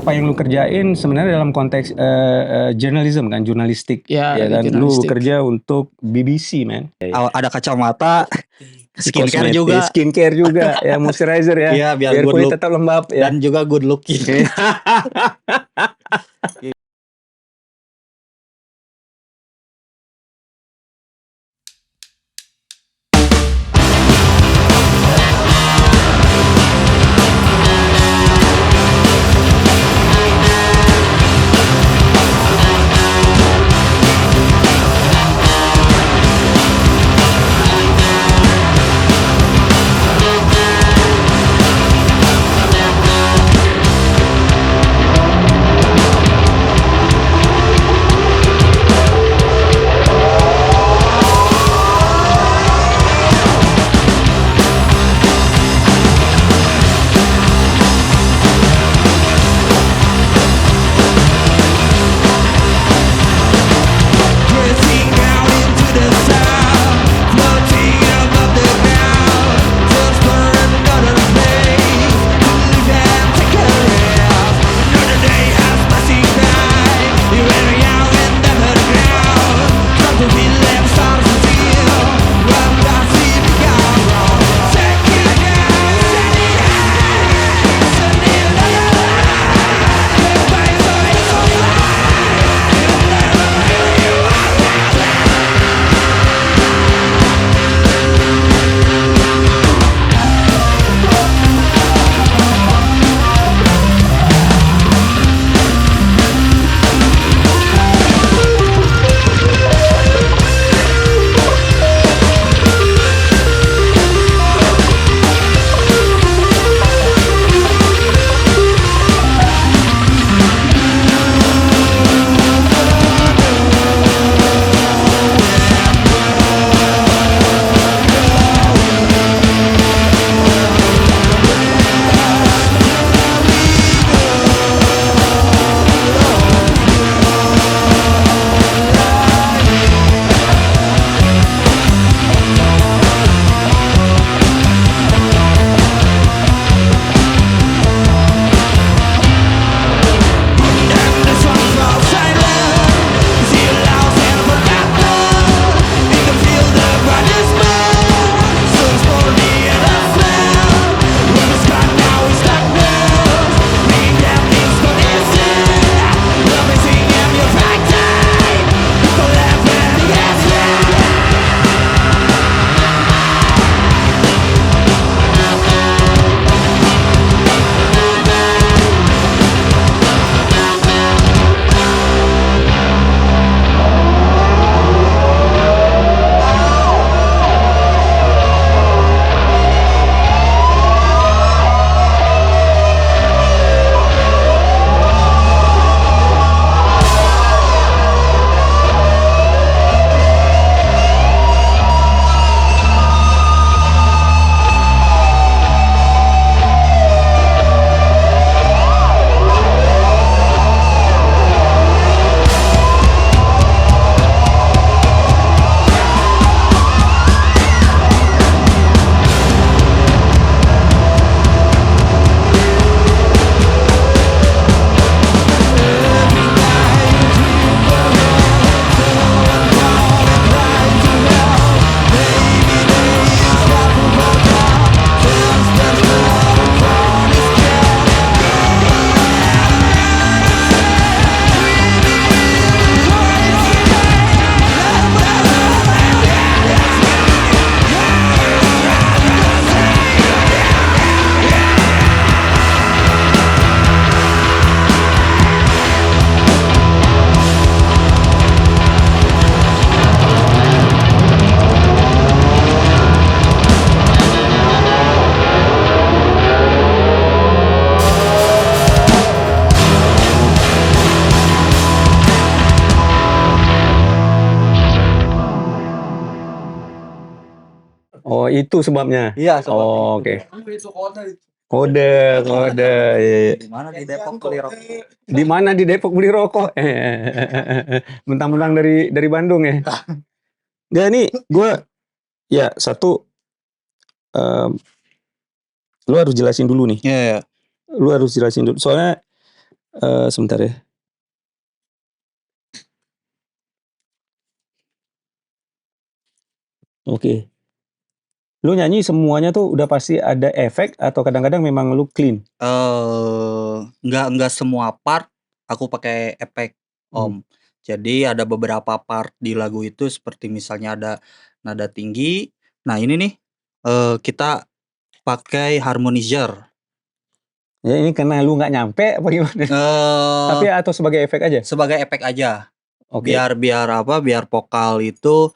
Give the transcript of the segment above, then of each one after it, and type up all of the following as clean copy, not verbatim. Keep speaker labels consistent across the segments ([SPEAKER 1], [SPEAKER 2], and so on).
[SPEAKER 1] apa yang lu kerjain sebenarnya dalam konteks journalism kan, jurnalistik.
[SPEAKER 2] Ya,
[SPEAKER 1] kan, lu bekerja untuk BBC, man.
[SPEAKER 3] Ada kacamata, skincare
[SPEAKER 1] Kosmetik,
[SPEAKER 3] juga.
[SPEAKER 1] skincare juga, ya moisturizer ya.
[SPEAKER 3] Iya, biar good
[SPEAKER 1] kulit
[SPEAKER 3] look
[SPEAKER 1] tetap lembab ya.
[SPEAKER 3] dan juga good looking.
[SPEAKER 1] Oh, itu sebabnya.
[SPEAKER 3] Iya, sebabnya
[SPEAKER 1] Oh,
[SPEAKER 3] itu.
[SPEAKER 1] oke. Kode. Iya.
[SPEAKER 3] Di mana di Depok beli rokok?
[SPEAKER 1] Di mana di Depok beli rokok? Mentang-mentang dari Bandung ya. Nggak, nih gue ya satu, lu harus jelasin dulu nih.
[SPEAKER 3] Iya.
[SPEAKER 1] Lu harus jelasin dulu. Soalnya Sebentar ya. Oke. Lu nyanyi semuanya tuh udah pasti ada efek atau kadang-kadang memang lu clean?
[SPEAKER 3] Enggak semua part aku pakai efek,
[SPEAKER 1] Hmm.
[SPEAKER 3] Om. Jadi ada beberapa part di lagu itu seperti misalnya ada nada tinggi. Nah ini nih kita pakai harmonizer.
[SPEAKER 1] Ya ini karena lu nggak nyampe apa gimana? Tapi atau sebagai efek aja?
[SPEAKER 3] Sebagai efek aja.
[SPEAKER 1] Oke.
[SPEAKER 3] Biar apa? Biar vokal itu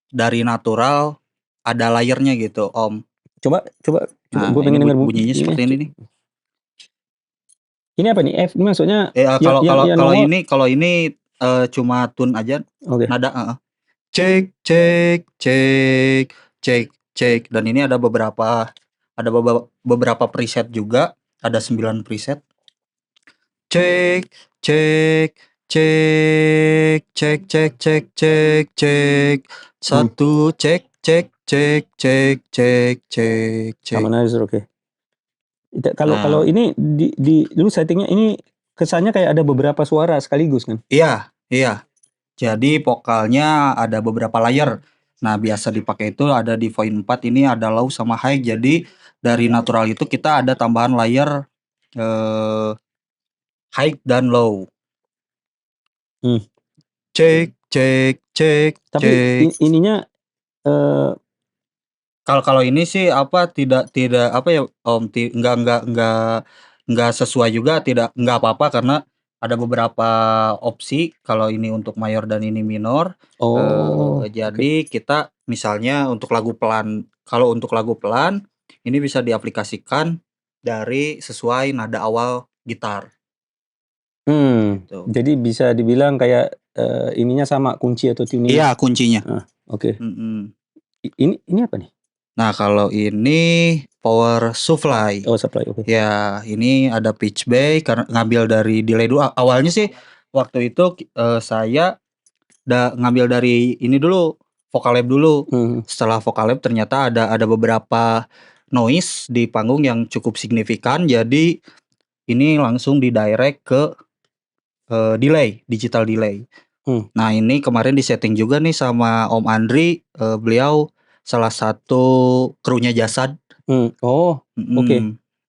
[SPEAKER 3] dari natural ada layernya gitu, Om.
[SPEAKER 1] Coba
[SPEAKER 3] Nah,
[SPEAKER 1] gue
[SPEAKER 3] ini
[SPEAKER 1] pengen denger
[SPEAKER 3] bunyinya
[SPEAKER 1] ini.
[SPEAKER 3] seperti ini nih.
[SPEAKER 1] Ini apa nih? F ini maksudnya
[SPEAKER 3] Kalau
[SPEAKER 1] yang
[SPEAKER 3] kalau
[SPEAKER 1] nongol.
[SPEAKER 3] kalau ini cuma tune aja,
[SPEAKER 1] Oke.
[SPEAKER 3] nada. Cek cek cek cek cek dan ini ada beberapa preset juga, ada 9 preset. Cek cek cek cek cek cek cek cek satu cek cek cek cek cek cek cek.
[SPEAKER 1] Harmonizer, oke. Kalau
[SPEAKER 3] Nah,
[SPEAKER 1] ini di lu settingnya ini kesannya kayak ada beberapa suara sekaligus kan?
[SPEAKER 3] iya. Jadi vokalnya ada beberapa layer. Nah, biasa dipakai itu ada di Void 4 ini ada low sama high. Jadi dari natural itu kita ada tambahan layer high dan low. Cek cek cek
[SPEAKER 1] Tapi
[SPEAKER 3] cek.
[SPEAKER 1] ininya
[SPEAKER 3] Kalau ini sih apa tidak apa ya Om, enggak sesuai juga, enggak apa-apa karena ada beberapa opsi kalau ini untuk mayor dan ini minor. Jadi kita misalnya untuk lagu pelan, kalau untuk lagu pelan ini bisa diaplikasikan dari sesuai nada awal gitar. Gitu.
[SPEAKER 1] Jadi bisa dibilang kayak ininya sama kunci atau tuning.
[SPEAKER 3] Iya, kuncinya.
[SPEAKER 1] Oke.
[SPEAKER 3] Mm-mm.
[SPEAKER 1] Ini apa nih?
[SPEAKER 3] Nah, kalau ini power supply.
[SPEAKER 1] Oh, supply, oke.
[SPEAKER 3] Ya, ini ada pitch bay karena ngambil dari delay dulu. Awalnya sih waktu itu saya ngambil dari ini dulu, Vocalab dulu. Setelah Vocalab ternyata ada beberapa noise di panggung yang cukup signifikan. Jadi ini langsung didirect ke delay, digital delay. Nah, ini kemarin disetting juga nih sama Om Andri, beliau salah satu krunya Jasad.
[SPEAKER 1] Oke.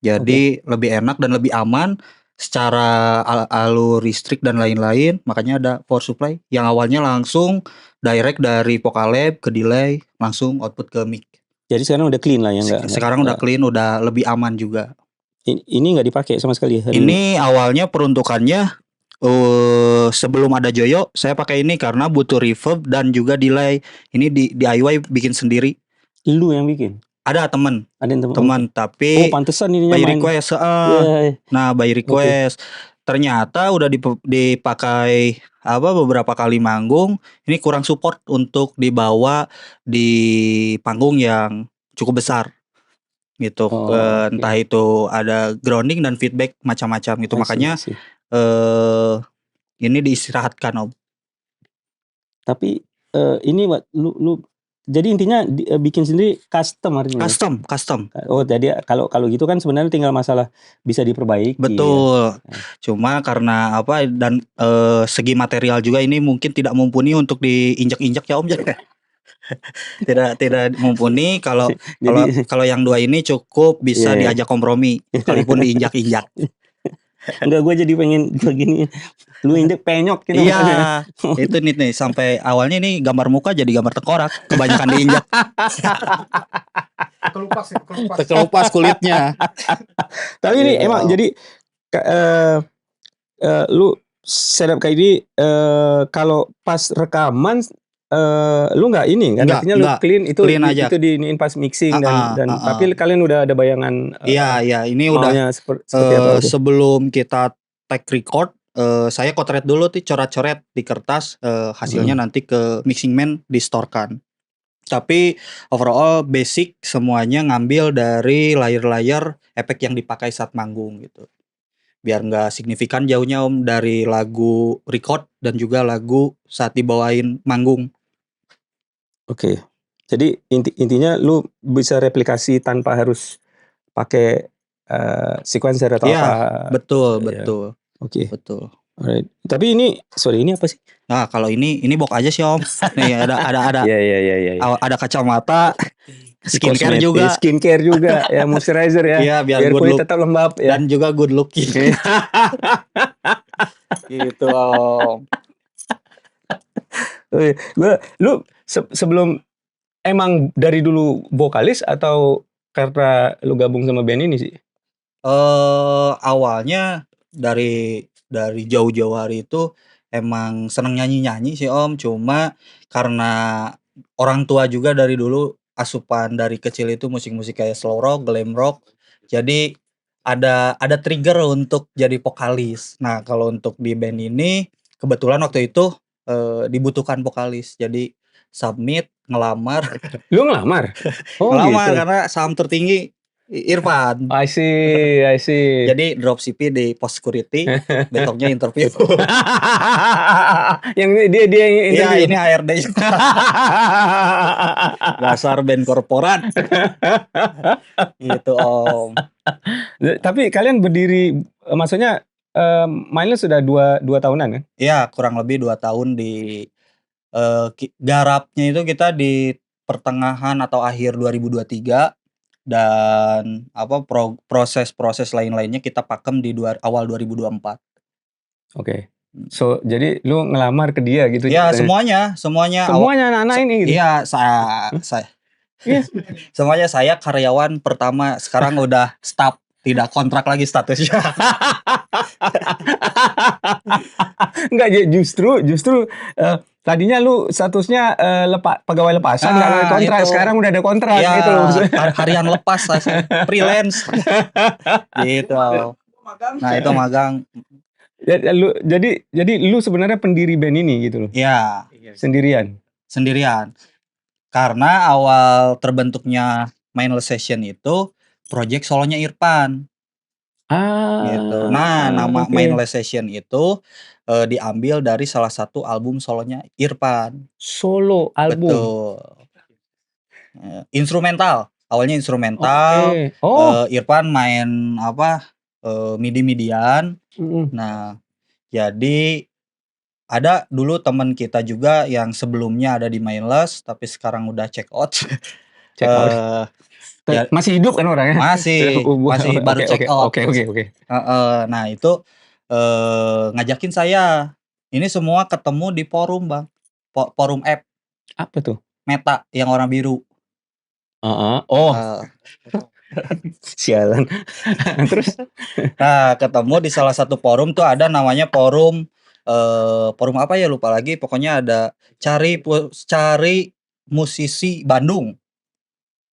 [SPEAKER 3] Jadi lebih enak dan lebih aman secara alur listrik dan lain-lain. Makanya ada power supply yang awalnya langsung direct dari Vocalab ke delay langsung output ke mic.
[SPEAKER 1] Jadi sekarang udah clean lah ya enggak?
[SPEAKER 3] Sekarang udah clean, udah lebih aman juga.
[SPEAKER 1] Ini nggak dipakai sama sekali hari
[SPEAKER 3] ini awalnya peruntukannya sebelum ada Joyo saya pakai ini karena butuh reverb dan juga delay. Ini DIY bikin sendiri.
[SPEAKER 1] Lu yang bikin?
[SPEAKER 3] Ada teman,
[SPEAKER 1] Oh,
[SPEAKER 3] tapi
[SPEAKER 1] pantesan ininya
[SPEAKER 3] by
[SPEAKER 1] main.
[SPEAKER 3] request.
[SPEAKER 1] Yeah.
[SPEAKER 3] Nah, by request. Ternyata udah dipakai beberapa kali manggung, ini kurang support untuk dibawa di panggung yang cukup besar. Gitu. Entah itu ada grounding dan feedback macam-macam gitu. Makanya ini diistirahatkan, Om.
[SPEAKER 1] Tapi ini lu jadi intinya bikin sendiri custom artinya.
[SPEAKER 3] Custom.
[SPEAKER 1] Oh, jadi kalau gitu kan sebenarnya tinggal masalah bisa diperbaiki.
[SPEAKER 3] Betul. Ya. Cuma karena dan segi material juga ini mungkin tidak mumpuni untuk diinjak-injak ya, Om. tidak mumpuni. Kalau yang dua ini cukup bisa diajak kompromi sekalipun diinjak-injak.
[SPEAKER 1] Enggak, gue jadi pengen begini. Lu injek penyok gitu.
[SPEAKER 3] Iya. Itu nih sampai awalnya nih gambar muka jadi gambar tengkorak, kebanyakan diinjak. Kelupas kulitnya.
[SPEAKER 1] Tapi ini emang jadi lu setup kayak ini kalau pas rekaman lu nggak ini kan? Artinya lu clean aja. Itu diiniin pas mixing dan tapi kalian udah ada bayangan.
[SPEAKER 3] Iya, ini udah
[SPEAKER 1] seperti apa?
[SPEAKER 3] Sebelum kita take record, saya kotret dulu tuh coret-coret di kertas, hasilnya nanti ke mixing man distorkan. Tapi overall basic semuanya ngambil dari layer-layer efek yang dipakai saat manggung gitu. Biar nggak signifikan jauhnya, Om, dari lagu record dan juga lagu saat dibawain manggung.
[SPEAKER 1] Oke. Jadi intinya lu bisa replikasi tanpa harus pakai sequencer atau apa.
[SPEAKER 3] Betul.
[SPEAKER 1] Oke.
[SPEAKER 3] Betul.
[SPEAKER 1] Alright. Tapi ini apa sih?
[SPEAKER 3] Nah, kalau ini box aja sih Om. Nih ada
[SPEAKER 1] Iya.
[SPEAKER 3] ada kacamata, skincare
[SPEAKER 1] Skincare juga, ya moisturizer ya.
[SPEAKER 3] Iya, biar good
[SPEAKER 1] kulit
[SPEAKER 3] look
[SPEAKER 1] tetap lembab ya.
[SPEAKER 3] dan juga good looking. Gitu Om.
[SPEAKER 1] Lu sebelum emang dari dulu vokalis atau karena lu gabung sama band ini sih?
[SPEAKER 3] Awalnya dari jauh-jauh hari itu emang seneng nyanyi-nyanyi sih Om, cuma karena orang tua juga dari dulu asupan dari kecil itu musik-musik kayak slow rock, glam rock, jadi ada trigger untuk jadi vokalis. Nah, kalau untuk di band ini kebetulan waktu itu, dibutuhkan vokalis, jadi submit, ngelamar.
[SPEAKER 1] Lu ngelamar? Oh
[SPEAKER 3] Ngelamar
[SPEAKER 1] gitu.
[SPEAKER 3] karena saham tertinggi Irfan.
[SPEAKER 1] I see.
[SPEAKER 3] Jadi dropship di pos security, besoknya interview.
[SPEAKER 1] Yang dia yang
[SPEAKER 3] Iya,
[SPEAKER 1] interview.
[SPEAKER 3] ini HRD. Dasar band korporat. Gitu Om.
[SPEAKER 1] Tapi kalian berdiri, maksudnya Mindless sudah 2 tahunan kan?
[SPEAKER 3] Iya, kurang lebih 2 tahun di garapnya itu kita di pertengahan atau akhir 2023 dan proses-proses lain-lainnya kita pakem di awal 2024.
[SPEAKER 1] Oke. So, jadi lu ngelamar ke dia gitu?
[SPEAKER 3] Ya, semuanya.
[SPEAKER 1] Semuanya anak-anak ini gitu?
[SPEAKER 3] Iya, saya. Semuanya saya karyawan pertama, sekarang udah staff, tidak kontrak lagi statusnya.
[SPEAKER 1] Enggak, justru tadinya lu statusnya pegawai lepasan kalau kontrak, sekarang udah ada kontrak
[SPEAKER 3] ya,
[SPEAKER 1] gitu loh.
[SPEAKER 3] Harian lepas freelance. Gitu. Nah, itu magang.
[SPEAKER 1] Jadi lu sebenarnya pendiri band ini gitu loh.
[SPEAKER 3] Iya.
[SPEAKER 1] Sendirian.
[SPEAKER 3] Karena awal terbentuknya Mindless Session itu project solonya Irfan. Gitu. Nah, nama Mindless Session itu diambil dari salah satu album solonya Irfan.
[SPEAKER 1] Solo album.
[SPEAKER 3] Betul. Instrumental. Awalnya instrumental. Irfan main midi-midian. Nah, jadi ada dulu teman kita juga yang sebelumnya ada di Mindless tapi sekarang udah check out.
[SPEAKER 1] Ya, masih hidup kan orangnya?
[SPEAKER 3] Masih baru check out.
[SPEAKER 1] Oke.
[SPEAKER 3] Nah, itu ngajakin saya. Ini semua ketemu di forum, Bang. Forum app.
[SPEAKER 1] Apa tuh?
[SPEAKER 3] Meta yang warna biru.
[SPEAKER 1] Sialan. Terus?
[SPEAKER 3] Nah, ketemu di salah satu forum tuh ada namanya forum apa ya lupa lagi. Pokoknya ada cari musisi Bandung.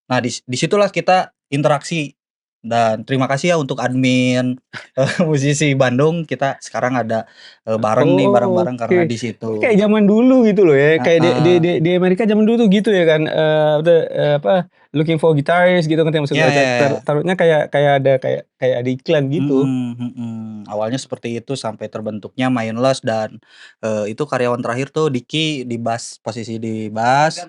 [SPEAKER 3] Nah, disitulah kita interaksi dan terima kasih ya untuk admin musisi Bandung, kita sekarang ada bareng bareng karena di situ.
[SPEAKER 1] Kayak zaman dulu gitu loh ya. Kayak di Amerika zaman dulu tuh gitu ya kan. Looking for guitarist gitu kan maksudnya. Taruhnya kayak ada iklan gitu.
[SPEAKER 3] Awalnya seperti itu sampai terbentuknya Mindless dan itu karyawan terakhir tuh Diki di bass, posisi di bass.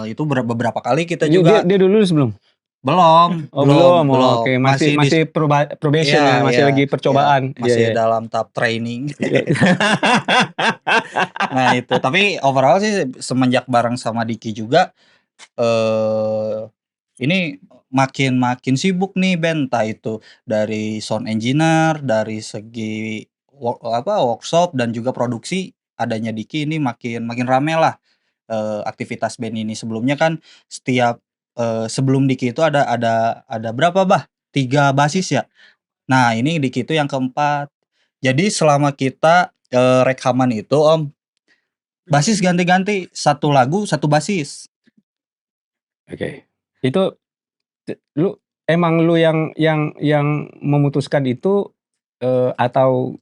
[SPEAKER 3] Itu beberapa kali kita juga.
[SPEAKER 1] Dia dulu sebelum?
[SPEAKER 3] Belum.
[SPEAKER 1] Oke, masih probation ya, masih lagi percobaan.
[SPEAKER 3] Masih dalam tahap training. Nah, itu. Tapi overall sih semenjak bareng sama Diki juga ini makin sibuk nih band, entah itu dari sound engineer, dari segi workshop dan juga produksi. Adanya Diki ini makin rame lah aktivitas band ini. Sebelumnya kan setiap sebelum Diki itu ada berapa 3 basis ya. Nah, ini Diki itu yang keempat. Jadi selama kita rekaman itu Om, basis ganti-ganti, 1 lagu 1 basis.
[SPEAKER 1] Oke. Itu lu yang memutuskan itu atau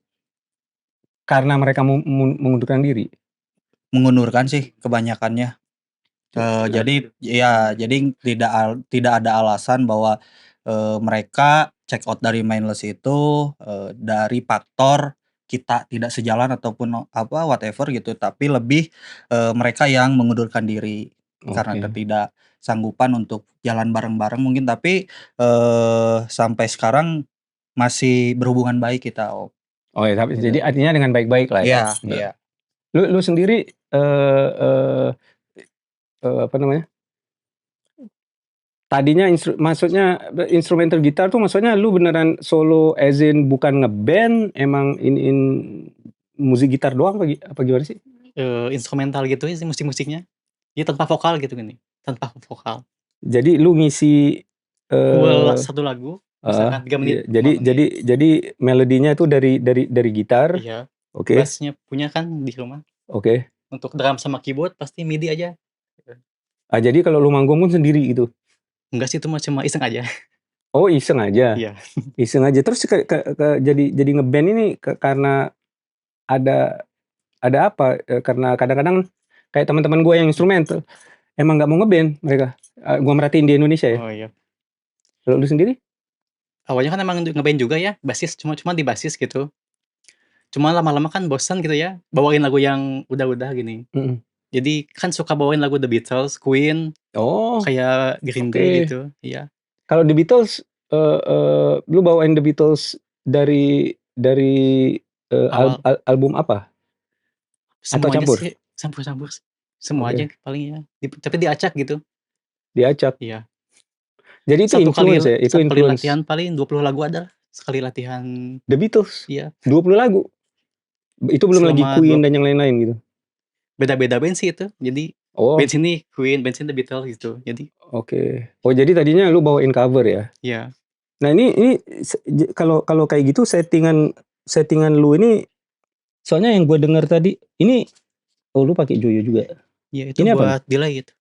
[SPEAKER 1] karena mereka mengundurkan diri?
[SPEAKER 3] Mengundurkan sih kebanyakannya. Jadi tidak ada alasan bahwa mereka check out dari Mindless itu dari faktor kita tidak sejalan ataupun whatever gitu, tapi lebih mereka yang mengundurkan diri karena ketidaksanggupan untuk jalan bareng-bareng mungkin. Tapi sampai sekarang masih berhubungan baik kita, Om.
[SPEAKER 1] Oh ya, tapi
[SPEAKER 3] Gitu.
[SPEAKER 1] jadi artinya dengan baik-baik lah ya.
[SPEAKER 3] Iya.
[SPEAKER 1] Lu sendiri apa namanya? Tadinya maksudnya instrumental gitar tuh maksudnya lu beneran solo as in bukan ngeband, emang in musik gitar doang apa gimana sih?
[SPEAKER 2] Instrumental gitu sih musik-musiknya. Ya tanpa vokal gitu gini, tanpa vokal.
[SPEAKER 1] Jadi lu ngisi
[SPEAKER 2] satu lagu misalkan 3 menit.
[SPEAKER 1] Jadi melodinya itu dari gitar.
[SPEAKER 2] Iya.
[SPEAKER 1] Oke.
[SPEAKER 2] Bassnya punya kan di rumah.
[SPEAKER 1] Oke.
[SPEAKER 2] Untuk drum sama keyboard pasti MIDI aja.
[SPEAKER 1] Jadi kalau lu manggung pun sendiri gitu?
[SPEAKER 2] Enggak sih, itu cuma iseng aja.
[SPEAKER 1] Oh, iseng aja.
[SPEAKER 2] Iya.
[SPEAKER 1] Iseng aja. Terus jadi ngeband ini karena ada apa? Karena kadang-kadang kayak teman-teman gue yang instrumental emang nggak mau ngeband mereka. Gue merhatiin di Indonesia ya.
[SPEAKER 2] Oh iya.
[SPEAKER 1] Kalau lu sendiri?
[SPEAKER 2] Awalnya kan emang ngeband juga ya, basis cuma di basis gitu. Cuma lama-lama kan bosan gitu ya, bawain lagu yang udah-udah gini. Jadi kan suka bawain lagu The Beatles, Queen, kayak Green Day gitu, iya.
[SPEAKER 1] Kalau The Beatles, lu bawain The Beatles dari album apa? Atau
[SPEAKER 2] Semuanya
[SPEAKER 1] campur?
[SPEAKER 2] sih campur-campur. Semua aja paling ya. Tapi diacak gitu.
[SPEAKER 1] Diacak.
[SPEAKER 2] Iya.
[SPEAKER 1] Jadi itu influence ya? Itu
[SPEAKER 2] Sekali
[SPEAKER 1] influence.
[SPEAKER 2] latihan paling 20 lagu ada sekali latihan.
[SPEAKER 1] The Beatles?
[SPEAKER 2] Iya.
[SPEAKER 1] 20 lagu? Itu belum lagi Queen dan yang lain-lain gitu?
[SPEAKER 2] Beda-beda band sih itu. Jadi band sini Queen, band sini The Beatles gitu. Jadi.
[SPEAKER 1] Oke. Oh, jadi tadinya lu bawain cover ya?
[SPEAKER 2] Iya.
[SPEAKER 1] Nah ini kalau kayak gitu settingan lu ini, soalnya yang gue dengar tadi ini, lu pakai Joyo juga?
[SPEAKER 2] Iya, itu ini buat delay gitu.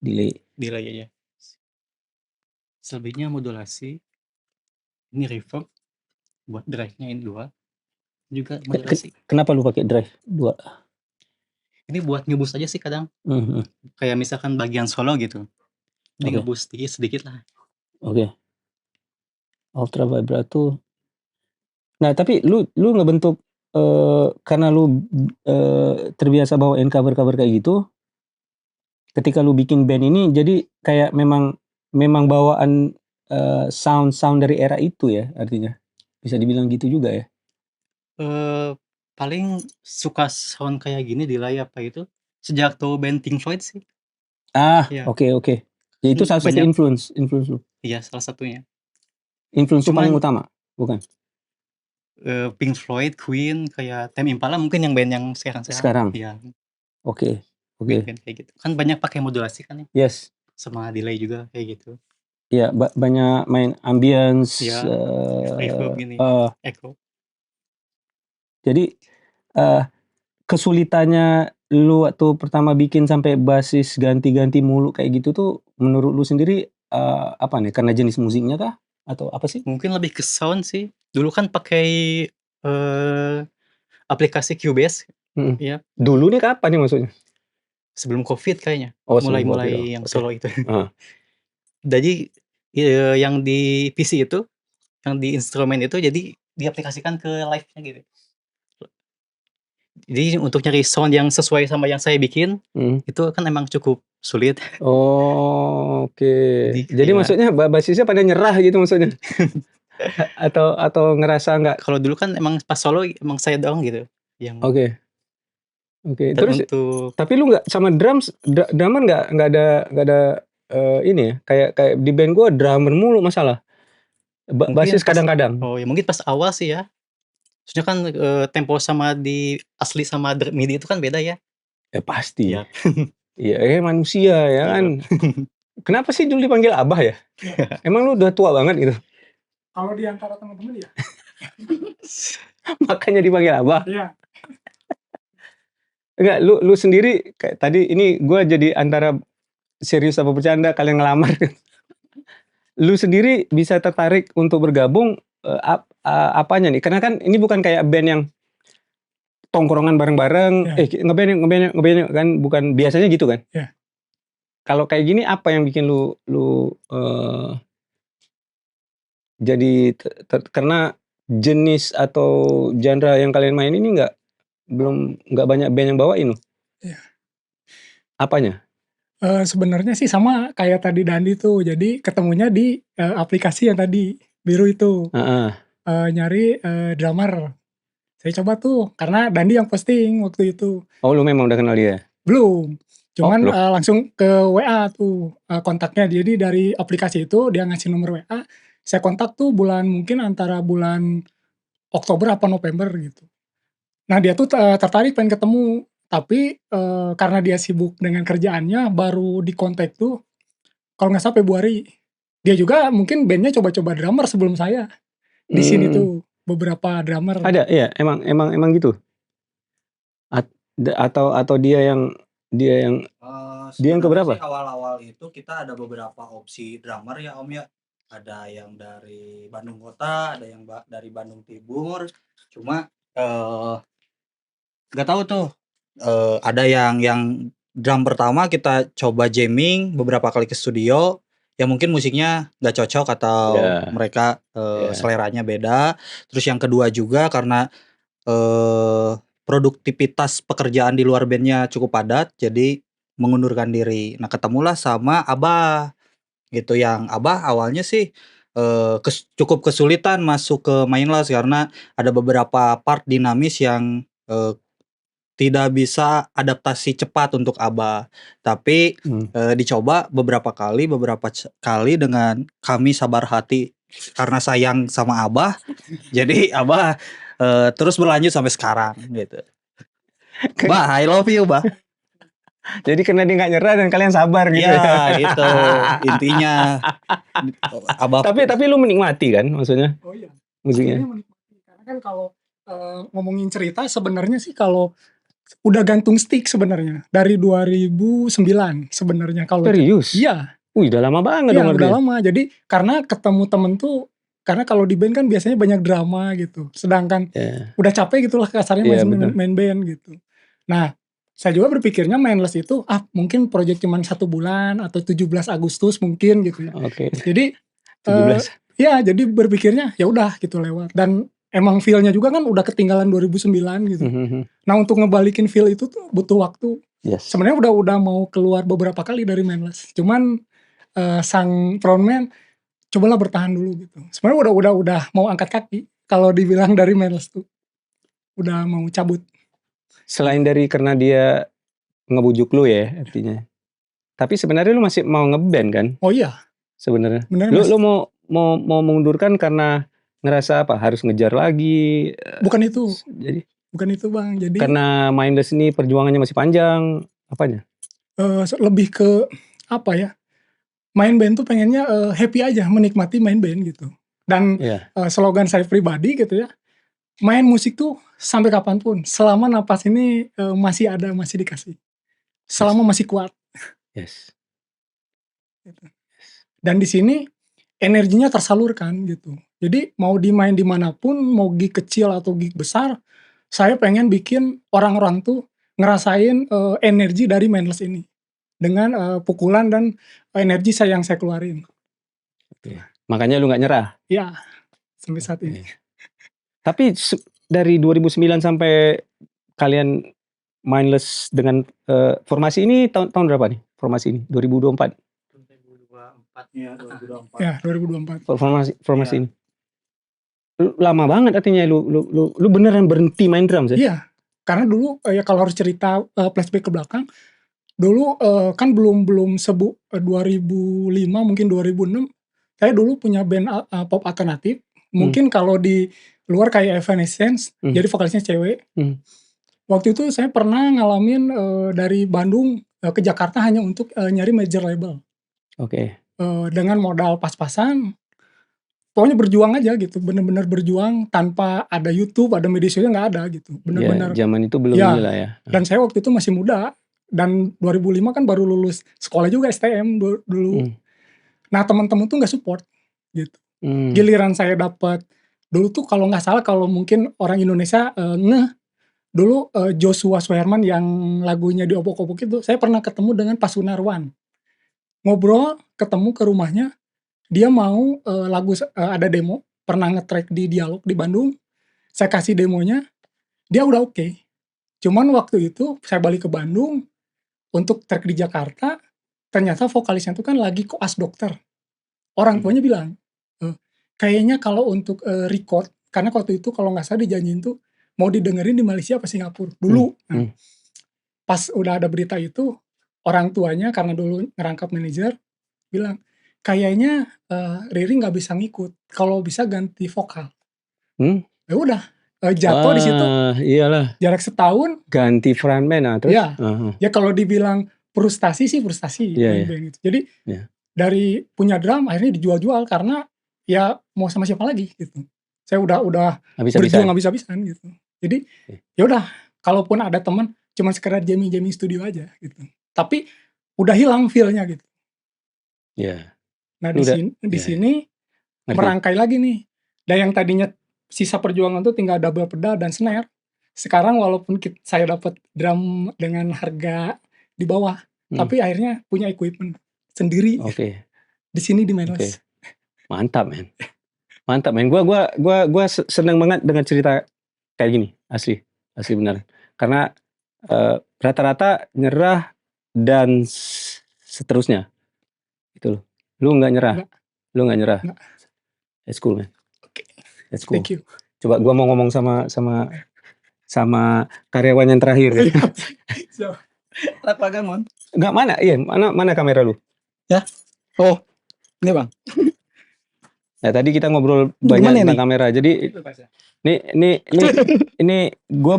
[SPEAKER 1] Delay
[SPEAKER 2] aja. Selebihnya modulasi. Ini reverb. Buat drive-nya ini 2. Juga modulasi.
[SPEAKER 1] Kenapa lu pakai drive 2?
[SPEAKER 2] Ini buat ngeboost aja sih kadang. Kayak misalkan bagian solo gitu. Jadi ngeboost sedikit lah.
[SPEAKER 1] Oke. Ultra vibrato. Nah, tapi lu ngebentuk karena lu terbiasa bawain cover-cover kayak gitu. Ketika lu bikin band ini jadi kayak memang bawaan sound dari era itu ya artinya. Bisa dibilang gitu juga ya?
[SPEAKER 2] Paling suka sound kayak gini delay apa itu sejak tahu band Pink Floyd sih.
[SPEAKER 1] Oke. Ya itu salah satu influence lu.
[SPEAKER 2] Iya, salah satunya.
[SPEAKER 1] Influence paling utama, bukan?
[SPEAKER 2] Pink Floyd, Queen, kayak Tame Impala mungkin yang band yang sekarang. Iya.
[SPEAKER 1] Oke.
[SPEAKER 2] Band kayak gitu. Kan banyak pakai modulasi kan ya?
[SPEAKER 1] Yes.
[SPEAKER 2] Sama delay juga kayak gitu.
[SPEAKER 1] Iya, banyak main ambience,
[SPEAKER 2] reverb gini, echo.
[SPEAKER 1] Jadi kesulitannya lu waktu pertama bikin sampai basis ganti-ganti mulu kayak gitu tuh menurut lu sendiri apa nih? Karena jenis musiknya kah? Atau apa sih?
[SPEAKER 2] Mungkin lebih ke sound sih. Dulu kan pakai aplikasi Cubase.
[SPEAKER 1] Ya. Dulu nih kapan nih maksudnya?
[SPEAKER 2] Sebelum COVID kayaknya.
[SPEAKER 1] Oh,
[SPEAKER 2] mulai yang solo itu. Jadi yang di PC itu, yang di instrumen itu jadi diaplikasikan ke live-nya gitu. Jadi untuk nyari sound yang sesuai sama yang saya bikin, itu kan emang cukup sulit.
[SPEAKER 1] Oke. Jadi maksudnya basisnya pada nyerah gitu maksudnya? atau ngerasa nggak?
[SPEAKER 2] Kalau dulu kan emang pas solo emang saya doang gitu.
[SPEAKER 1] Oke. Terus tapi lu nggak sama drummer nggak ada ini ya kayak di band gue drummer mulu masalah. Basis kadang-kadang.
[SPEAKER 2] Oh ya mungkin pas awal sih ya. Soalnya kan tempo sama di asli sama MIDI itu kan beda ya.
[SPEAKER 1] Ya pasti. Iya, manusia ya kan. Kenapa sih dulu dipanggil Abah ya? Emang lu udah tua banget gitu?
[SPEAKER 4] Kalau di antara teman-teman ya.
[SPEAKER 1] Makanya dipanggil Abah.
[SPEAKER 4] Iya.
[SPEAKER 1] Enggak, lu sendiri kayak tadi ini gue jadi antara serius apa bercanda kalian ngelamar. Lu sendiri bisa tertarik untuk bergabung apanya nih? Karena kan ini bukan kayak band yang tongkrongan bareng-bareng, ngeband kan bukan biasanya gitu kan? Kalau kayak gini apa yang bikin lu jadi karena jenis atau genre yang kalian main ini nggak banyak band yang bawain loh. Apanya?
[SPEAKER 4] Sebenarnya sih sama kayak tadi Dandi tuh. Jadi ketemunya di aplikasi yang tadi biru itu. nyari, drummer. Saya coba tuh, karena Dandi yang posting waktu itu.
[SPEAKER 1] Oh, lu memang udah kenal dia?
[SPEAKER 4] Belum, cuman,
[SPEAKER 1] belum.
[SPEAKER 4] langsung ke WA tuh, kontaknya. Jadi dari aplikasi itu dia ngasih nomor WA, saya kontak tuh mungkin antara bulan Oktober apa November gitu. Nah dia tuh tertarik pengen ketemu, tapi, karena dia sibuk dengan kerjaannya baru dikontak tuh kalau nggak salah Februari. Dia juga mungkin band-nya coba-coba drummer sebelum saya. Di sini tuh beberapa drummer.
[SPEAKER 1] Ada? Iya, emang gitu? Atau dia yang dia yang
[SPEAKER 3] Sebenarnya
[SPEAKER 1] keberapa?
[SPEAKER 3] sih awal-awal itu kita ada beberapa opsi drummer ya Om ya. Ada yang dari Bandung Kota, ada yang dari Bandung Timur. Cuma nggak tahu tuh. Ada yang drum pertama kita coba jamming beberapa kali ke studio. Ya mungkin musiknya nggak cocok atau
[SPEAKER 1] Iya.
[SPEAKER 3] mereka
[SPEAKER 1] Iya.
[SPEAKER 3] seleranya beda. Terus yang kedua juga karena produktivitas pekerjaan di luar bandnya cukup padat, jadi mengundurkan diri. Nah ketemulah sama Abah gitu, yang Abah awalnya sih cukup kesulitan masuk ke Mindless karena ada beberapa part dinamis yang tidak bisa adaptasi cepat untuk Abah. Tapi dicoba beberapa kali dengan kami sabar hati karena sayang sama Abah. Jadi Abah terus berlanjut sampai sekarang gitu. Bah, I love you, Bah.
[SPEAKER 1] Jadi karena dia nggak nyerah dan kalian sabar gitu.
[SPEAKER 3] Ya, itu intinya. Abah.
[SPEAKER 1] Tapi lu menikmati kan maksudnya
[SPEAKER 4] Oh iya,
[SPEAKER 1] musiknya?
[SPEAKER 4] pastinya menikmati. Karena kan kalau ngomongin cerita sebenarnya sih kalau udah gantung stick sebenarnya dari 2009 sebenarnya kalau
[SPEAKER 1] Serius?
[SPEAKER 4] iya.
[SPEAKER 1] Wih, udah lama banget
[SPEAKER 4] Iya,
[SPEAKER 1] dong
[SPEAKER 4] udah
[SPEAKER 1] berarti.
[SPEAKER 4] lama. Jadi karena ketemu temen tuh, karena kalau di band kan biasanya banyak drama gitu. Sedangkan udah capek gitulah kasarnya
[SPEAKER 1] Iya,
[SPEAKER 4] main,
[SPEAKER 1] betul.
[SPEAKER 4] main band gitu. Nah, saya juga berpikirnya Mindless itu mungkin project cuman 1 bulan atau 17 Agustus mungkin gitu ya.
[SPEAKER 1] Oke.
[SPEAKER 4] Jadi
[SPEAKER 1] 17.
[SPEAKER 4] ya jadi berpikirnya ya udah gitu lewat, dan emang feel-nya juga kan udah ketinggalan 2009 gitu. Nah untuk ngebalikin feel itu tuh butuh waktu.
[SPEAKER 1] Yes.
[SPEAKER 4] Sebenarnya udah mau keluar beberapa kali dari Mindless. Cuman sang frontman cobalah bertahan dulu gitu. Sebenarnya udah mau angkat kaki kalau dibilang dari Mindless tuh. Udah mau cabut.
[SPEAKER 1] Selain dari karena dia ngebujuk lu ya artinya. Tapi sebenarnya lu masih mau ngeband kan?
[SPEAKER 4] Oh iya.
[SPEAKER 1] Sebenarnya.
[SPEAKER 4] Bener,
[SPEAKER 1] Lu
[SPEAKER 4] Mas.
[SPEAKER 1] lu mau mengundurkan karena ngerasa apa? Harus ngejar lagi.
[SPEAKER 4] Bukan itu.
[SPEAKER 1] Jadi
[SPEAKER 4] Bukan itu, Bang. Jadi
[SPEAKER 1] karena Mindless ini perjuangannya masih panjang, apanya?
[SPEAKER 4] lebih ke apa ya? Main band tuh pengennya happy aja, menikmati main band gitu. Dan slogan saya pribadi gitu ya, main musik tuh sampai kapanpun, selama napas ini masih ada, masih dikasih, selama masih kuat.
[SPEAKER 1] Yes.
[SPEAKER 4] Dan di sini energinya tersalurkan gitu. Jadi mau dimain dimanapun, mau gig kecil atau gig besar, saya pengen bikin orang-orang tuh ngerasain energi dari Mindless ini dengan pukulan dan energi yang saya keluarin.
[SPEAKER 1] Oke. Makanya lu nggak nyerah?
[SPEAKER 4] Ya, sampai saat ini.
[SPEAKER 1] Tapi dari 2009 sampai kalian Mindless dengan formasi ini tahun berapa nih? Formasi ini 2024.
[SPEAKER 3] 2024 ya, 2024.
[SPEAKER 4] Ya, 2024.
[SPEAKER 1] Formasi ini. Lama banget artinya lu beneran berhenti main drum sih?
[SPEAKER 4] Iya. Karena dulu ya kalau harus cerita flashback ke belakang, dulu kan belum 2005 mungkin 2006 saya dulu punya band pop alternatif. Mungkin kalau di luar kayak Evanescence, jadi vokalisnya cewek. Waktu itu saya pernah ngalamin dari Bandung ke Jakarta hanya untuk nyari major label.
[SPEAKER 1] Oke.
[SPEAKER 4] Dengan modal pas-pasan, pokoknya berjuang aja gitu, bener-bener berjuang tanpa ada YouTube, ada media sosial nggak ada gitu, bener-bener.
[SPEAKER 1] Ya, zaman itu belum inilah ya.
[SPEAKER 4] Dan saya waktu itu masih muda, dan 2005 kan baru lulus sekolah juga STM dulu. Nah teman-teman tuh nggak support gitu. Giliran saya dapat dulu tuh kalau nggak salah, kalau mungkin orang Indonesia dulu Joshua Suherman yang lagunya diopok-opok itu, saya pernah ketemu dengan Pak Sunarwan. Ngobrol, ketemu ke rumahnya, dia mau lagu ada demo, pernah nge-track di Dialog di Bandung, saya kasih demonya, dia udah oke. Cuman waktu itu saya balik ke Bandung untuk track di Jakarta, ternyata vokalisnya itu kan lagi koas dokter. Orang tuanya bilang, kayaknya kalau untuk record karena waktu itu kalau nggak salah dijanjiin tuh mau didengerin di Malaysia apa Singapura dulu. Nah, pas udah ada berita itu, orang tuanya karena dulu ngerangkap manajer bilang, kayaknya Riri nggak bisa ngikut, kalau bisa ganti vokal. Ya udah, jatuh di situ.
[SPEAKER 1] Iyalah.
[SPEAKER 4] Jarak setahun.
[SPEAKER 1] Ganti frontman terus.
[SPEAKER 4] Ya, ya kalau dibilang frustasi sih frustasi main band itu. Jadi dari punya drum akhirnya dijual-jual karena ya mau sama siapa lagi gitu. Saya udah berjuang nggak bisa-bisaan gitu. Jadi ya udah, kalaupun ada teman cuma sekedar jamming studio aja gitu. Tapi udah hilang feel-nya gitu.
[SPEAKER 1] Iya.
[SPEAKER 4] Nah di sini merangkai lagi nih. Dan yang tadinya sisa perjuangan tuh tinggal double pedal dan snare. Sekarang walaupun saya dapat drum dengan harga di bawah, tapi akhirnya punya equipment sendiri. Di sini di Mainless.
[SPEAKER 1] Mantap men. Gua seneng banget dengan cerita kayak gini, asli benar. Karena rata-rata nyerah dan seterusnya. Itu loh. Lu nggak nyerah. That's cool man. That's cool.
[SPEAKER 4] Thank you.
[SPEAKER 1] Coba gua mau ngomong sama karyawan yang terakhir.
[SPEAKER 3] Lapangan Mon.
[SPEAKER 1] Enggak, mana kamera lu?
[SPEAKER 3] Ya. Oh, ini Bang.
[SPEAKER 1] Nah tadi kita ngobrol banyak tentang kamera. Jadi ini gue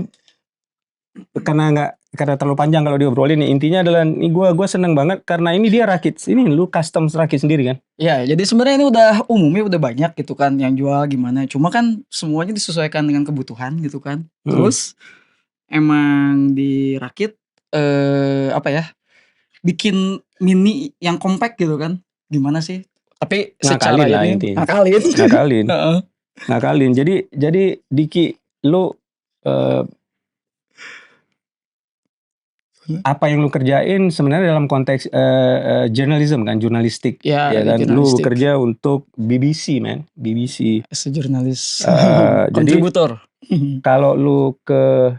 [SPEAKER 1] karena terlalu panjang kalau diobrolin nih. Intinya adalah ini gue seneng banget karena ini dia rakit. Ini lu custom rakit sendiri kan?
[SPEAKER 5] Ya, jadi sebenarnya ini udah umumnya udah banyak gitu kan yang jual gimana. Cuma kan semuanya disesuaikan dengan kebutuhan gitu kan. Terus emang dirakit bikin mini yang compact gitu kan. Gimana sih? Tapi secara ini
[SPEAKER 1] ngakalin. Jadi Diki lu apa yang lu kerjain sebenarnya dalam konteks journalism kan, jurnalistik
[SPEAKER 5] ya
[SPEAKER 1] kan. Lu bekerja untuk BBC man, BBC
[SPEAKER 5] as a jurnalis
[SPEAKER 1] kontributor. Kalau lu ke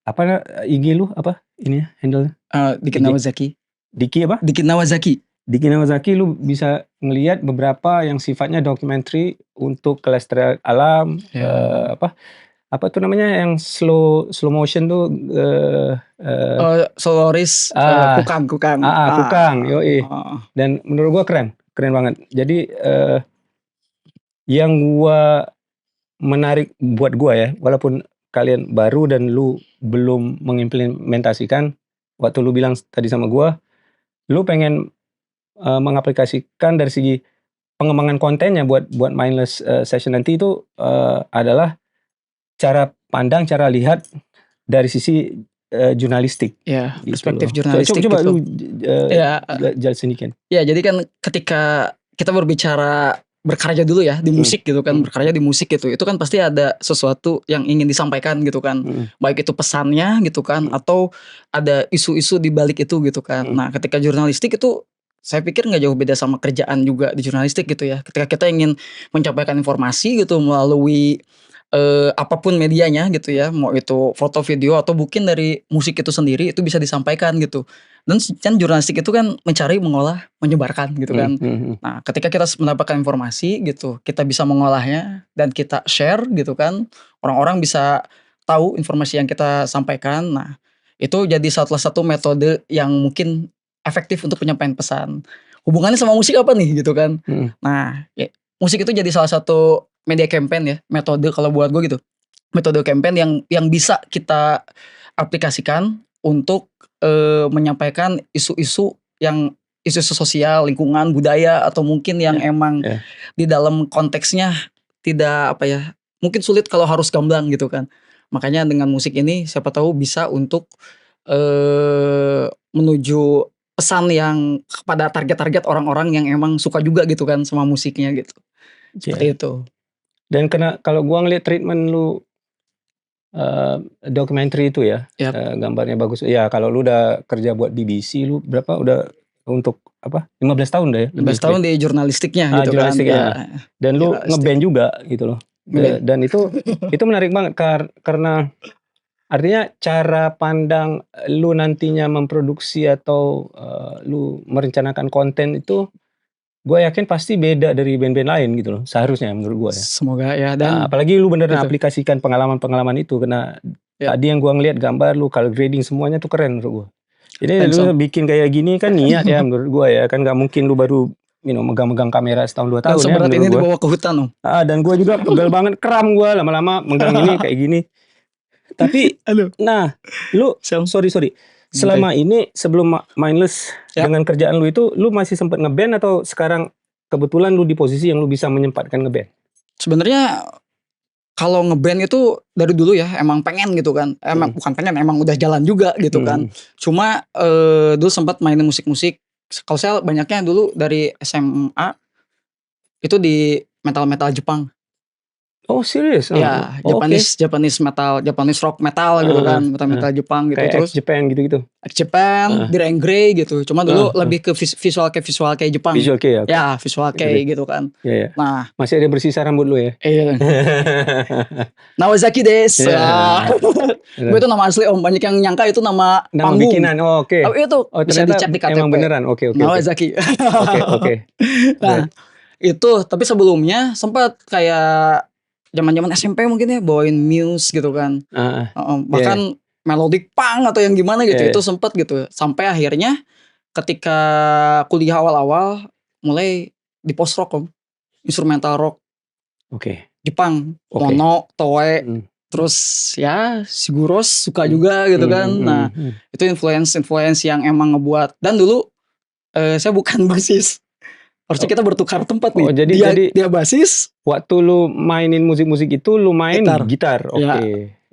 [SPEAKER 1] apa IG lu apa ini handle
[SPEAKER 5] Diki Nawazaki.
[SPEAKER 1] Diki apa? Diki Nawazaki lu bisa ngelihat beberapa yang sifatnya dokumenter untuk kelestarian alam, apa tuh namanya yang slow motion tuh
[SPEAKER 5] soloris kukang.
[SPEAKER 1] Yoi. Dan menurut gua keren banget. Jadi yang gua menarik buat gua ya, walaupun kalian baru dan lu belum mengimplementasikan, waktu lu bilang tadi sama gua, lu pengen mengaplikasikan dari segi pengembangan kontennya buat Mindless session nanti itu adalah cara pandang, cara lihat dari sisi jurnalistik.
[SPEAKER 5] Ya,
[SPEAKER 1] gitu
[SPEAKER 5] perspektif
[SPEAKER 1] loh.
[SPEAKER 5] jurnalistik
[SPEAKER 1] coba
[SPEAKER 5] gitu.
[SPEAKER 1] Lu jelasin dikit.
[SPEAKER 5] Ya, jadi kan ketika kita berbicara berkarya dulu ya di musik gitu kan, berkarya di musik gitu, itu kan pasti ada sesuatu yang ingin disampaikan gitu kan, baik itu pesannya gitu kan, atau ada isu-isu di balik itu gitu kan. Nah ketika jurnalistik itu saya pikir nggak jauh beda sama kerjaan juga di jurnalistik gitu ya, ketika kita ingin menyampaikan informasi gitu melalui apapun medianya gitu ya, mau itu foto, video, atau mungkin dari musik itu sendiri, itu bisa disampaikan gitu. Dan kan jurnalistik itu kan mencari, mengolah, menyebarkan gitu kan. Nah ketika kita mendapatkan informasi gitu, kita bisa mengolahnya dan kita share gitu kan, orang-orang bisa tahu informasi yang kita sampaikan. Nah itu jadi salah satu metode yang mungkin efektif untuk penyampaian pesan. Hubungannya sama musik apa nih gitu kan. Nah musik itu jadi salah satu media campaign ya, metode kalau buat gue gitu, metode campaign yang bisa kita aplikasikan untuk menyampaikan isu-isu sosial, lingkungan, budaya, atau mungkin yang emang di dalam konteksnya tidak mungkin sulit kalau harus gamblang gitu kan. Makanya dengan musik ini siapa tahu bisa untuk menuju pesan yang kepada target-target orang-orang yang emang suka juga gitu kan sama musiknya gitu. Seperti itu.
[SPEAKER 1] Dan kalau gua ngeliat treatment lu dokumenter itu ya, gambarnya bagus. Ya kalau lu udah kerja buat BBC, lu berapa udah untuk 15 tahun deh.
[SPEAKER 5] 15 tahun di jurnalistiknya gitu
[SPEAKER 1] jurnalistik
[SPEAKER 5] kan.
[SPEAKER 1] Dan lu ngeband juga gitu loh. Dan itu menarik banget karena artinya cara pandang lu nantinya memproduksi atau lu merencanakan konten itu gue yakin pasti beda dari band-band lain gitu loh, seharusnya menurut gue ya.
[SPEAKER 5] Semoga ya, dan
[SPEAKER 1] apalagi lu beneran
[SPEAKER 5] gitu.
[SPEAKER 1] aplikasikan pengalaman-pengalaman itu, karena
[SPEAKER 5] Ya.
[SPEAKER 1] tadi yang gue ngeliat gambar lu, color grading semuanya tuh keren menurut gue. Jadi
[SPEAKER 5] Thanks,
[SPEAKER 1] lu bikin kayak gini kan niat ya menurut gue ya, kan gak mungkin lu baru megang-megang kamera setahun 2
[SPEAKER 5] Dan
[SPEAKER 1] tahun ya
[SPEAKER 5] seberat ini
[SPEAKER 1] menurut gue.
[SPEAKER 5] dibawa ke hutan Om.
[SPEAKER 1] Dan gue juga pegel banget, kram gue lama-lama megang ini kayak gini. Tapi
[SPEAKER 5] Aduh.
[SPEAKER 1] nah lu sorry selama ini sebelum Mindless dengan kerjaan lu itu, lu masih sempat ngeband atau sekarang kebetulan lu di posisi yang lu bisa menyempatkan ngeband?
[SPEAKER 5] Sebenarnya kalau ngeband itu dari dulu ya emang pengen gitu kan, emang bukan pengen, emang udah jalan juga gitu kan. Cuma dulu sempat mainin musik-musik. Kalau saya banyaknya dulu dari SMA itu di metal-metal Jepang.
[SPEAKER 1] Oh serius?
[SPEAKER 5] Ya,
[SPEAKER 1] okay.
[SPEAKER 5] Japanese metal, Japanese rock metal gitu kan, metal Jepang gitu.
[SPEAKER 1] Kayak
[SPEAKER 5] Terus
[SPEAKER 1] X-Japan gitu-gitu.
[SPEAKER 5] X-Japan, Dire and Grey gitu. Cuma dulu lebih ke visual kayak Jepang.
[SPEAKER 1] Visual kayak.
[SPEAKER 5] Ya, visual kayak gitu kan.
[SPEAKER 1] Iya.
[SPEAKER 5] Nah,
[SPEAKER 1] masih ada bersisa rambut lu ya?
[SPEAKER 5] Iya. Nawazaki desu. Gue itu nama asli Om, banyak yang nyangka itu nama panggung.
[SPEAKER 1] Bikinan. Oke.
[SPEAKER 5] Tapi itu bisa dicek di KTP.
[SPEAKER 1] Emang beneran. Oke.
[SPEAKER 5] Nawazaki.
[SPEAKER 1] Oke.
[SPEAKER 5] Nah, itu tapi sebelumnya sempat kayak zaman-zaman SMP mungkin ya bawain Muse gitu kan. Bahkan melodic punk atau yang gimana gitu, itu sempat gitu. Sampai akhirnya ketika kuliah awal-awal mulai di post rock Om. Instrumental rock.
[SPEAKER 1] Oke.
[SPEAKER 5] Jepang, Mono, Toe, terus ya Siguros suka juga gitu kan. Nah, itu influence yang emang ngebuat. Dan dulu saya bukan basis. Harusnya kita bertukar tempat nih.
[SPEAKER 1] Jadi
[SPEAKER 5] dia basis.
[SPEAKER 1] Waktu lu mainin musik-musik itu lu main gitar. Oke.
[SPEAKER 5] Ya.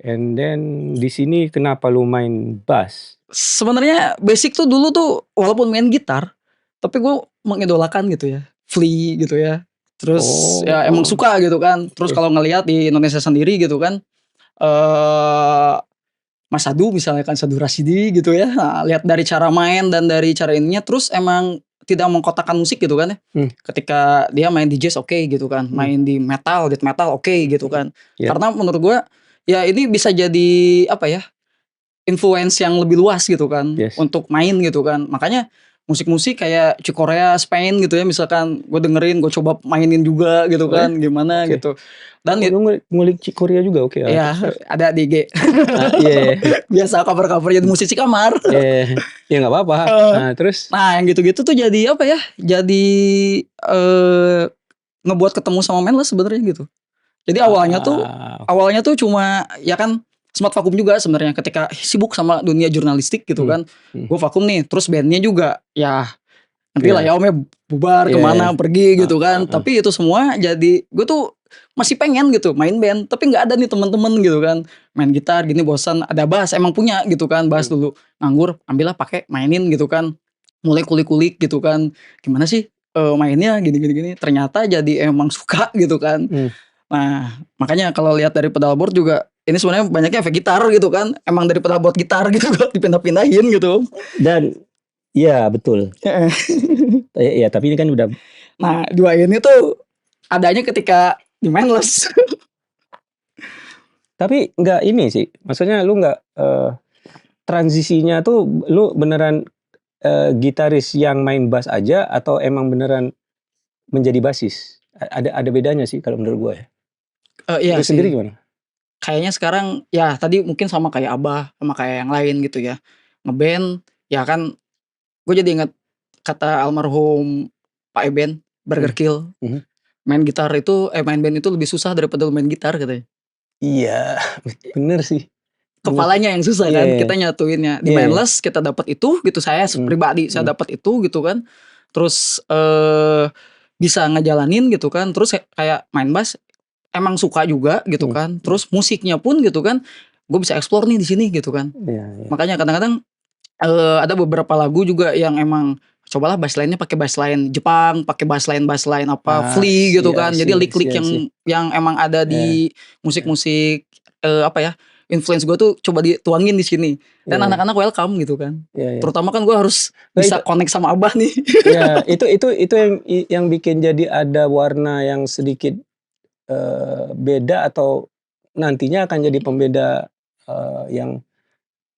[SPEAKER 1] And then di sini kenapa lu main bass?
[SPEAKER 5] Sebenarnya basic tuh dulu tuh walaupun main gitar, tapi gue mengidolakan gitu ya. Flea gitu ya. Terus ya emang suka gitu kan. Terus kalau ngelihat di Indonesia sendiri gitu kan, Mas Sadu misalnya kan, Sadu Rasidi gitu ya. Nah, lihat dari cara main dan dari cara ininya, terus emang tidak mengkotakkan musik gitu kan ya. Ketika dia main di jazz oke gitu kan, main di metal, death metal oke gitu kan. Karena menurut gue ya ini bisa jadi apa ya, influence yang lebih luas gitu kan untuk main gitu kan. Makanya musik-musik kayak Korea, Spain gitu ya, misalkan gue dengerin, gue coba mainin juga gitu kan, gimana gitu. Dan
[SPEAKER 1] ngulik Korea juga
[SPEAKER 5] ya ada di IG. Biasa cover-cover jadi musisi kamar.
[SPEAKER 1] Ya nggak apa-apa. Terus
[SPEAKER 5] yang gitu-gitu tuh jadi apa ya, jadi ngebuat ketemu sama Mindless sebenarnya gitu. Jadi awalnya tuh cuma ya kan sempat vakum juga sebenarnya ketika sibuk sama dunia jurnalistik gitu kan. Gue vakum nih, terus bandnya juga ya nanti lah ya Omnya bubar kemana pergi gitu kan. Tapi itu semua jadi gue tuh masih pengen gitu main band, tapi nggak ada nih teman-teman gitu kan. Main gitar gini bosan, ada bass emang punya gitu kan, bass dulu nganggur, ambillah pakai mainin gitu kan. Mulai kulik-kulik gitu kan, gimana sih mainnya gini. Ternyata jadi emang suka gitu kan. Nah, makanya kalau lihat dari pedalboard juga ini sebenarnya banyaknya efek gitar gitu kan. Emang dari pedalboard gitar gitu kok dipindah-pindahin gitu.
[SPEAKER 1] Dan iya betul. Ya tapi ini kan udah.
[SPEAKER 5] Nah, dua ini tuh adanya ketika di Mindless.
[SPEAKER 1] Tapi nggak ini sih. Maksudnya lu nggak transisinya tuh lu beneran gitaris yang main bass aja atau emang beneran menjadi basis? Ada bedanya sih kalau menurut gue ya.
[SPEAKER 5] Iya
[SPEAKER 1] lu
[SPEAKER 5] sih.
[SPEAKER 1] sendiri gimana?
[SPEAKER 5] Kayaknya sekarang ya tadi mungkin sama kayak Abah, sama kayak yang lain gitu ya. Ngeband ya kan, gue jadi ingat kata almarhum Pak Eben, Burger Kill. Main band itu lebih susah daripada main gitar katanya.
[SPEAKER 1] Iya, bener sih.
[SPEAKER 5] Kepalanya yang susah kan, kita nyatuinnya. Di Mindless kita dapat itu gitu, saya pribadi saya dapat itu gitu kan. Terus bisa ngejalanin gitu kan. Terus kayak main bass emang suka juga gitu kan. Terus musiknya pun gitu kan, gue bisa explore nih di sini gitu kan. Makanya kadang-kadang ada beberapa lagu juga yang emang cobalah bassline-nya pakai bassline Jepang, pakai bassline apa Flea gitu kan. Jadi lick-lick yang emang ada di musik-musik apa ya, influence gue tuh coba dituangin di sini. Dan anak-anak welcome gitu kan. Terutama kan gue harus bisa connect sama Abah nih.
[SPEAKER 1] Ya, itu yang bikin jadi ada warna yang sedikit beda atau nantinya akan jadi pembeda yang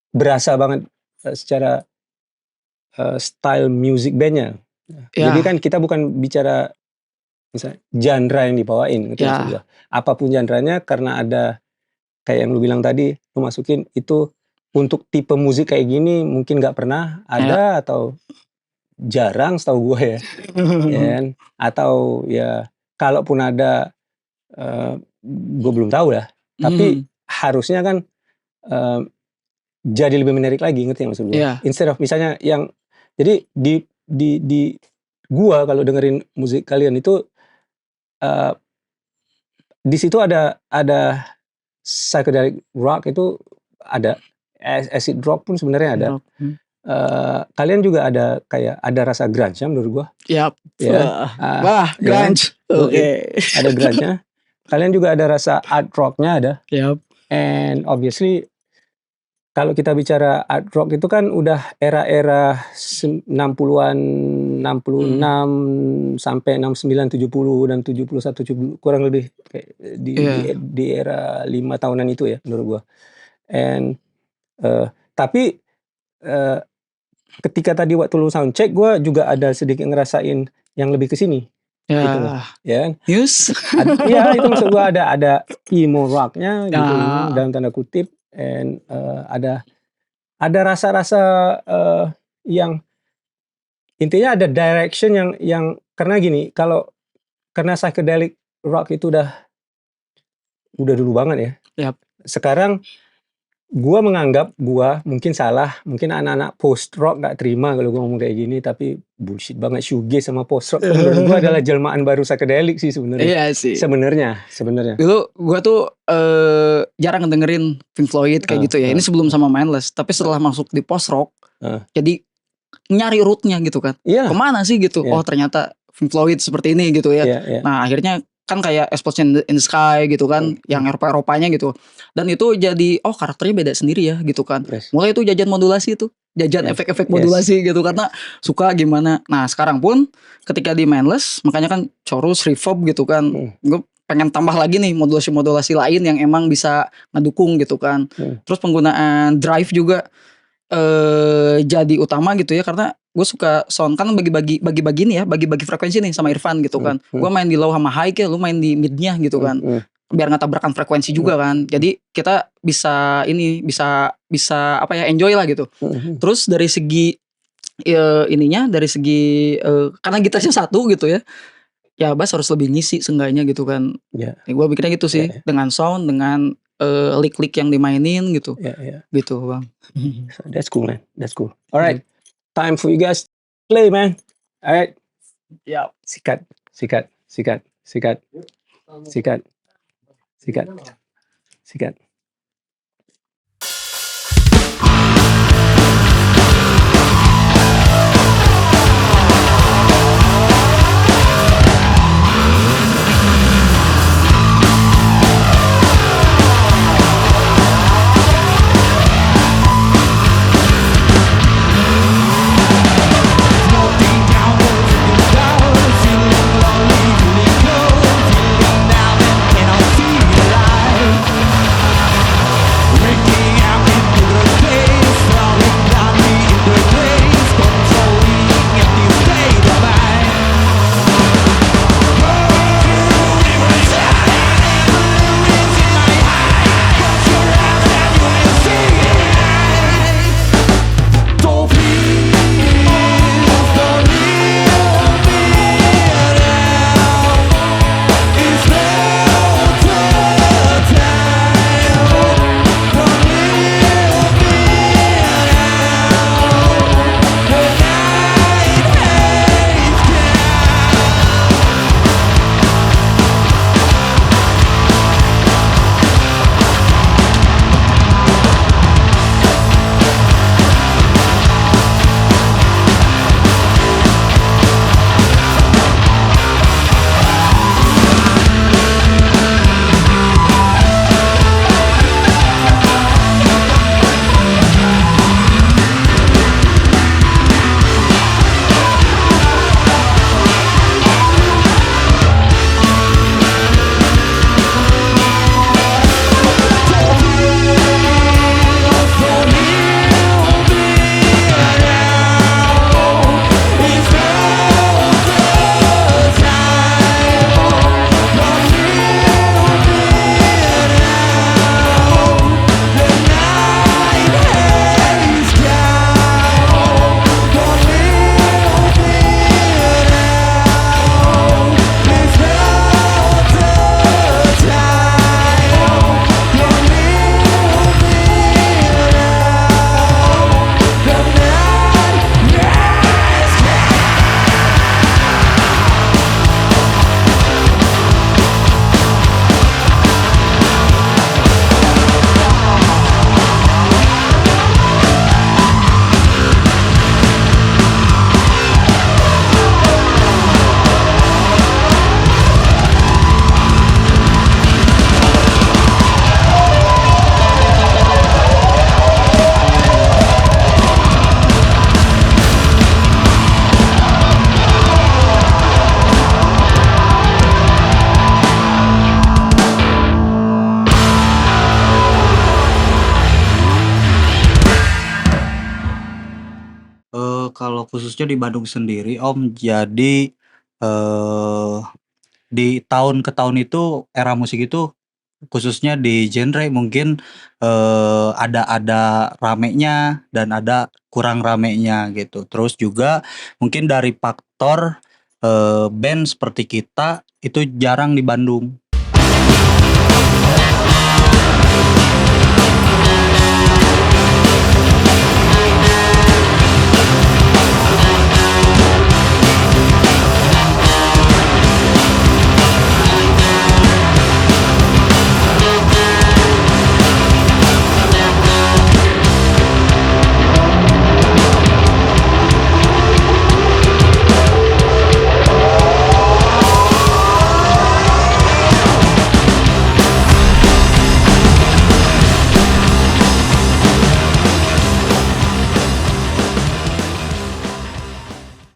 [SPEAKER 1] berasa banget secara style music bandnya.
[SPEAKER 5] Ya.
[SPEAKER 1] Jadi kan kita bukan bicara misalnya genre yang dibawain gitu
[SPEAKER 5] Ya.
[SPEAKER 1] maksud gua. Apapun genre-nya karena ada kayak yang lu bilang tadi, lu masukin itu untuk tipe musik kayak gini mungkin nggak pernah ada atau jarang setahu gue ya, ya kan? Atau ya kalaupun ada gue belum tahu lah. Tapi harusnya kan jadi lebih menarik lagi, ngerti nggak maksud gue?
[SPEAKER 5] Iya.
[SPEAKER 1] Instead of misalnya yang jadi di gua kalau dengerin musik kalian itu di situ ada psychedelic rock itu ada, acid rock pun sebenarnya ada. Kalian juga ada kayak ada rasa grunge ya menurut gua.
[SPEAKER 5] Yap.
[SPEAKER 1] Ya.
[SPEAKER 5] Wah, grunge. Oke.
[SPEAKER 1] Ada grunge-nya. Kalian juga ada rasa art rock-nya ada.
[SPEAKER 5] Yap.
[SPEAKER 1] And obviously kalau kita bicara art rock itu kan udah era-era 60-an, 66 sampai 69, 70 dan 71, 70 kurang lebih kayak di era 5 tahunan itu ya menurut gua. And tapi ketika tadi waktu lu sound check gua juga ada sedikit ngerasain yang lebih ke sini.
[SPEAKER 5] Ya.
[SPEAKER 1] Gitu loh, ya kan?
[SPEAKER 5] News.
[SPEAKER 1] Iya, itu maksud gua ada emo rock-nya gitu dalam tanda kutip. And ada rasa-rasa yang intinya ada direction yang karena gini, karena psychedelic rock itu udah dulu banget ya.
[SPEAKER 5] Yap.
[SPEAKER 1] Sekarang gua menganggap mungkin salah, mungkin anak-anak post rock gak terima kalau gua ngomong kayak gini, tapi bullshit banget. Shoegaze sama post rock menurut gua adalah jelmaan baru psychedelic sih sebenarnya.
[SPEAKER 5] Iya sih.
[SPEAKER 1] Sebenarnya.
[SPEAKER 5] Dulu gua tuh jarang dengerin Pink Floyd kayak gitu ya. Ini sebelum sama Mindless, tapi setelah masuk di post rock, jadi nyari rootnya gitu kan. Kemana sih gitu? Oh ternyata Pink Floyd seperti ini gitu ya. Nah akhirnya kan kayak Explosion in the Sky gitu kan, yang Eropanya gitu. Dan itu jadi karakternya beda sendiri ya gitu kan. Mulai itu jajan modulasi itu, efek-efek modulasi gitu karena suka gimana. Nah sekarang pun ketika di Mindless, makanya kan chorus, reverb gitu kan, gue pengen tambah lagi nih modulasi-modulasi lain yang emang bisa ngedukung gitu kan. Terus penggunaan drive juga jadi utama gitu ya, karena gue suka sound kan bagi-bagi nih ya, bagi-bagi frekuensi nih sama Irfan gitu kan. Gue main di low sama high lu main di midnya gitu kan, biar nggak tabrakan frekuensi juga kan. Jadi kita bisa apa ya, enjoy lah gitu. Terus dari segi dari segi karena gitarnya satu gitu ya bass harus lebih ngisi seenggaknya gitu kan. Gue pikirnya gitu sih, dengan sound, dengan lick-lick yang dimainin gitu. Gitu bang.
[SPEAKER 1] So that's cool man, that's cool. Alright, time for you guys to play man. Alright.
[SPEAKER 5] Yap.
[SPEAKER 1] Sikat.
[SPEAKER 6] Feeling down and cannot feel alive.
[SPEAKER 3] Kalau khususnya di Bandung sendiri Om, jadi, di tahun ke tahun itu era musik itu khususnya di genre mungkin, ada ramenya dan ada kurang ramenya gitu. Terus juga mungkin dari faktor, band seperti kita itu jarang di Bandung.